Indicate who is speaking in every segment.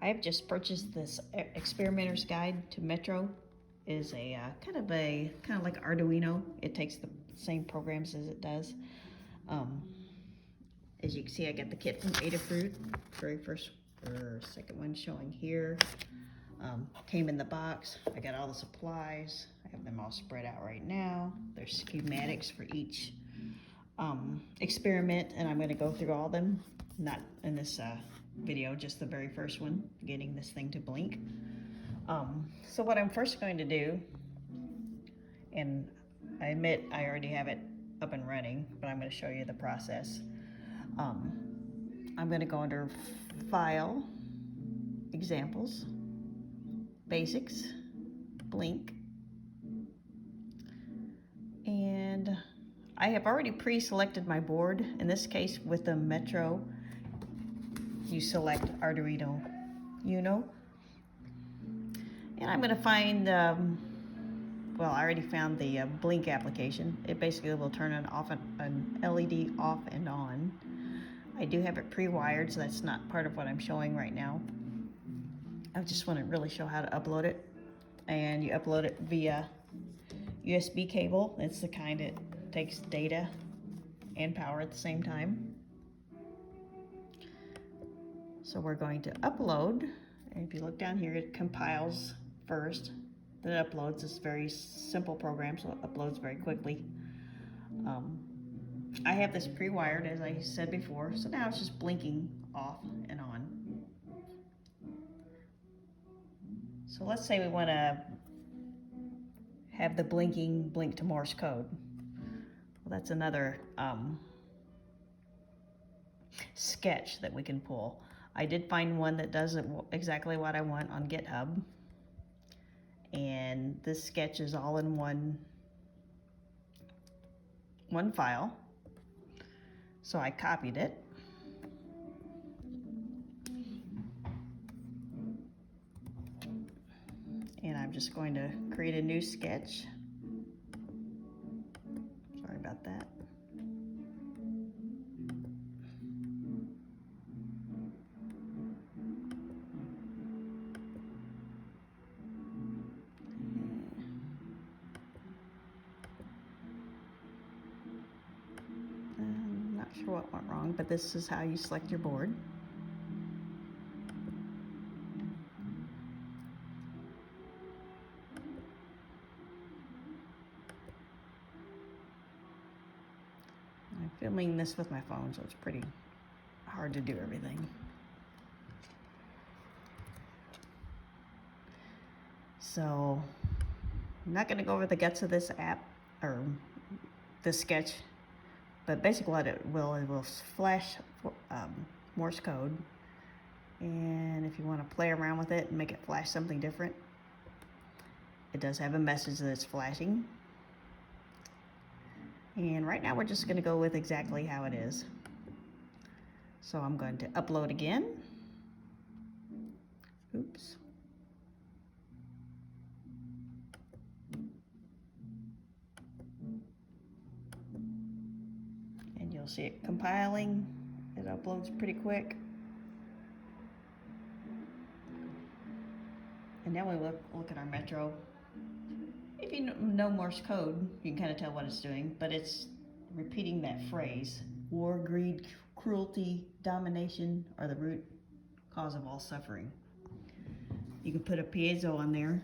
Speaker 1: I've just purchased this Experimenter's Guide to Metro. It is a kind of like Arduino. It takes the same programs as it does. As you can see, I got the kit from Adafruit. Very first or second one showing here. Came in the box. I got all the supplies. I have them all spread out right now. There's schematics for each experiment, and I'm going to go through all of them. Not in this video, just the very first one, getting this thing to blink. So what I'm first going to do, and I admit I already have it up and running, but I'm going to show you the process. I'm going to go under File, Examples, Basics, Blink, and I have already pre-selected my board. In this case, with the Metro, you select Arduino Uno. And I'm going to find, well, I already found the blink application. It basically will turn an LED off and on. I do have it pre-wired, so that's not part of what I'm showing right now. I just want to really show how to upload it. And you upload it via USB cable. It's the kind that takes data and power at the same time. So we're going to upload, and if you look down here, it compiles first, then it uploads. It's a very simple program, so it uploads very quickly. I have this pre-wired, as I said before, so now it's just blinking off and on. So let's say we want to have the blinking blink to Morse code. Well, that's another sketch that we can pull. I did find one that does exactly what I want on GitHub. And this sketch is all in one file. So I copied it. And I'm just going to create a new sketch. Sorry about that. I'm not sure what went wrong, but this is how you select your board. I'm filming this with my phone, so it's pretty hard to do everything. So I'm not going to go over the guts of this app or this sketch, but basically what it will flash Morse code, and if you want to play around with it and make it flash something different, it does have a message that it's flashing. And right now we're just going to go with exactly how it is. So I'm going to upload again. Oops. And you'll see it compiling. It uploads pretty quick. And now we look at our Metro. If you know Morse code, you can kind of tell what it's doing, but it's repeating that phrase: war, greed, cruelty, domination are the root cause of all suffering. You can put a piezo on there,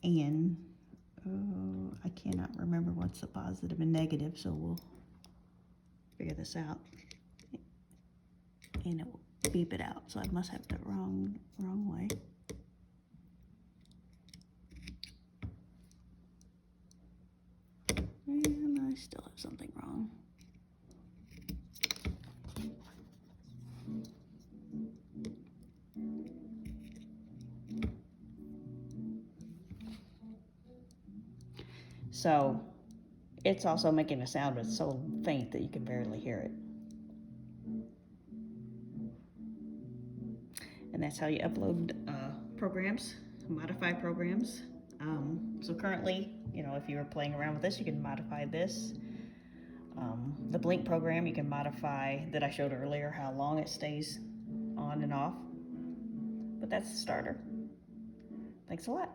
Speaker 1: and I cannot remember what's the positive and negative, so we'll figure this out. And it will beep it out, so I must have it the wrong way. And I still have something wrong. So it's also making a sound, but it's so faint that you can barely hear it. And that's how you upload programs, modify programs. So currently, if you were playing around with this, you can modify this. The blink program, you can modify that I showed earlier, how long it stays on and off. but that's the starter. Thanks a lot.